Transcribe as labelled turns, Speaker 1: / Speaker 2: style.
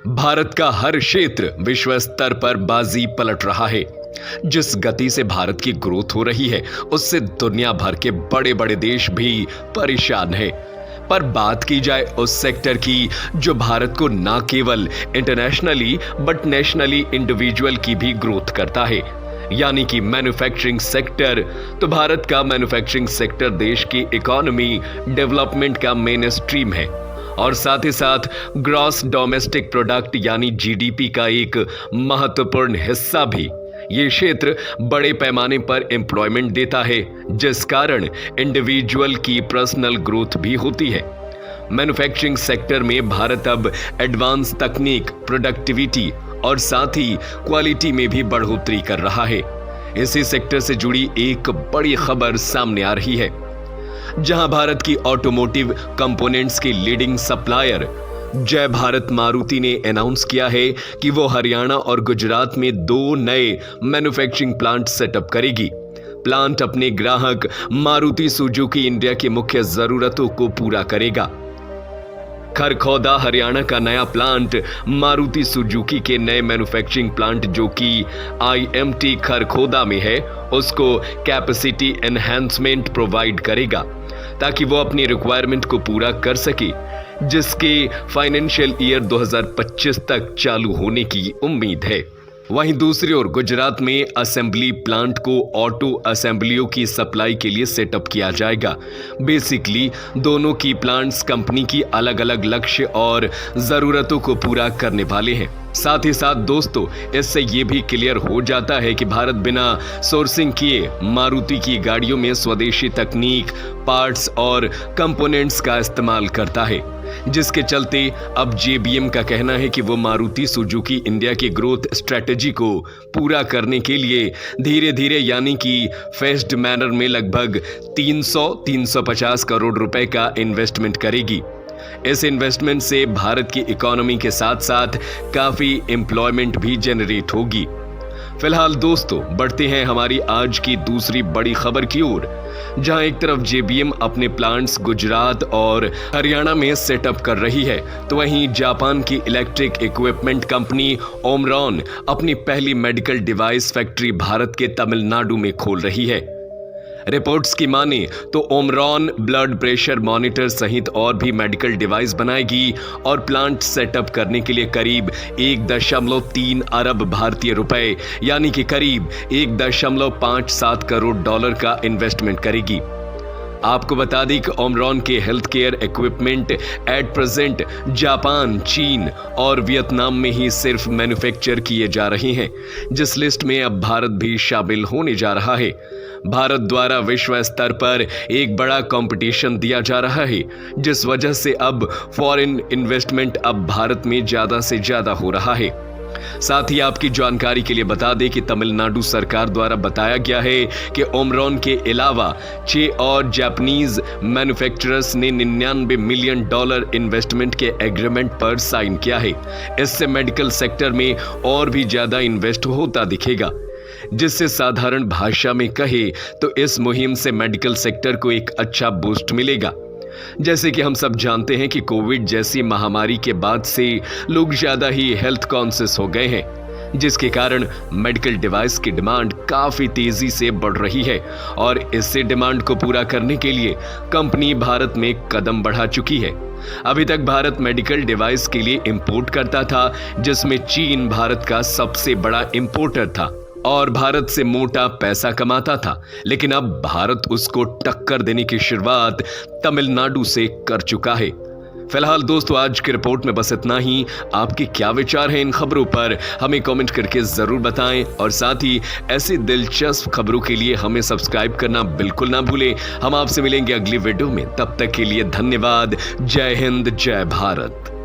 Speaker 1: भारत का हर क्षेत्र विश्व स्तर पर बाजी पलट रहा है। जिस गति से भारत की ग्रोथ हो रही है, उससे दुनिया भर के बड़े बड़े देश भी परेशान है। पर बात की जाए उस सेक्टर की जो भारत को न केवल इंटरनेशनली बट नेशनली इंडिविजुअल की भी ग्रोथ करता है, यानी कि मैन्युफैक्चरिंग सेक्टर। तो भारत का मैन्युफैक्चरिंग सेक्टर देश की इकोनॉमी डेवलपमेंट का मेन स्ट्रीम है और साथ ही साथ ग्रॉस डोमेस्टिक प्रोडक्ट यानी जीडीपी का एक महत्वपूर्ण हिस्सा भी। ये क्षेत्र बड़े पैमाने पर एम्प्लॉयमेंट देता है, जिस कारण इंडिविजुअल की पर्सनल ग्रोथ भी होती है। मैन्युफैक्चरिंग सेक्टर में भारत अब एडवांस तकनीक, प्रोडक्टिविटी और साथ ही क्वालिटी में भी बढ़ोतरी कर रहा है। इसी सेक्टर से जुड़ी एक बड़ी खबर सामने आ रही है, जहां भारत की ऑटोमोटिव कंपोनेंट्स की लीडिंग सप्लायर जय भारत मारुति ने अनाउंस किया है कि वो हरियाणा और गुजरात में 2 नए मैन्युफैक्चरिंग प्लांट सेटअप करेगी। प्लांट अपने ग्राहक मारुति सुजुकी इंडिया की मुख्य जरूरतों को पूरा करेगा। खरखौदा हरियाणा का नया प्लांट मारुति सुजुकी के नए मैन्युफैक्चरिंग प्लांट जो कि IMT खरखौदा में है, उसको कैपेसिटी एनहांसमेंट प्रोवाइड करेगा ताकि वो अपनी रिक्वायरमेंट को पूरा कर सके, जिसके फाइनेंशियल ईयर 2025 तक चालू होने की उम्मीद है। वहीं दूसरी ओर गुजरात में असेंबली प्लांट को ऑटो असेंबलियों की सप्लाई के लिए सेटअप किया जाएगा। बेसिकली दोनों की प्लांट्स कंपनी की अलग अलग लक्ष्य और जरूरतों को पूरा करने वाले हैं। साथ ही साथ दोस्तों, इससे ये भी क्लियर हो जाता है कि भारत बिना सोर्सिंग किए मारुति की गाड़ियों में स्वदेशी तकनीक, पार्ट्स और कंपोनेंट्स का इस्तेमाल करता है, जिसके चलते अब JBM का कहना है कि वो मारुति सुजुकी इंडिया की ग्रोथ स्ट्रेटेजी को पूरा करने के लिए धीरे धीरे यानी कि फेस्ड मैनर में लगभग 300-350 करोड़ रुपए का इन्वेस्टमेंट करेगी। इस इन्वेस्टमेंट से भारत की इकोनॉमी के साथ साथ काफी एम्प्लॉयमेंट भी जनरेट होगी। फिलहाल दोस्तों, बढ़ते हैं हमारी आज की दूसरी बड़ी खबर की ओर, जहां एक तरफ JBM अपने प्लांट्स गुजरात और हरियाणा में सेटअप कर रही है, तो वहीं जापान की इलेक्ट्रिक इक्विपमेंट कंपनी ओमरॉन अपनी पहली मेडिकल डिवाइस फैक्ट्री भारत के तमिलनाडु में खोल रही है। रिपोर्ट्स की माने तो ओमरॉन ब्लड प्रेशर मॉनिटर सहित और भी मेडिकल डिवाइस बनाएगी और प्लांट सेटअप करने के लिए करीब 1.3 अरब भारतीय रुपए यानी कि करीब 1.57 करोड़ डॉलर का इन्वेस्टमेंट करेगी। आपको बता दें कि ओमरॉन के health care equipment at present Japan, चीन और वियतनाम में ही सिर्फ मैन्युफैक्चर किए जा रहे हैं, जिस लिस्ट में अब भारत भी शामिल होने जा रहा है। भारत द्वारा विश्व स्तर पर एक बड़ा कंपटीशन दिया जा रहा है, जिस वजह से अब फॉरेन इन्वेस्टमेंट अब भारत में ज्यादा से ज्यादा हो रहा है। साथ ही आपकी जानकारी के लिए बता दें कि तमिलनाडु सरकार द्वारा बताया गया है कि ओमरॉन के अलावा 6 और जापानीज मैन्युफैक्चरर्स ने $99 मिलियन इन्वेस्टमेंट के एग्रीमेंट पर साइन किया है। इससे मेडिकल सेक्टर में और भी ज्यादा इन्वेस्ट होता दिखेगा, जिससे साधारण भाषा में कहे तो इस मुहिम से मेडिकल सेक्टर को एक अच्छा बूस्ट मिलेगा। जैसे कि हम सब जानते हैं कि कोविड जैसी महामारी के बाद से लोग ज्यादा ही हेल्थ कॉन्शियस हो गए हैं, जिसके कारण मेडिकल डिवाइस की डिमांड काफी तेजी से बढ़ रही है और इससे डिमांड को पूरा करने के लिए कंपनी भारत में कदम बढ़ा चुकी है। अभी तक भारत मेडिकल डिवाइस के लिए इंपोर्ट करता था, जिसमें चीन भारत का सबसे बड़ा इंपोर्टर था और भारत से मोटा पैसा कमाता था, लेकिन अब भारत उसको टक्कर देने की शुरुआत तमिलनाडु से कर चुका है। फिलहाल दोस्तों, आज की रिपोर्ट में बस इतना ही। आपके क्या विचार हैं इन खबरों पर, हमें कमेंट करके जरूर बताएं और साथ ही ऐसी दिलचस्प खबरों के लिए हमें सब्सक्राइब करना बिल्कुल ना भूलें। हम आपसे मिलेंगे अगली वीडियो में, तब तक के लिए धन्यवाद। जय हिंद, जय भारत।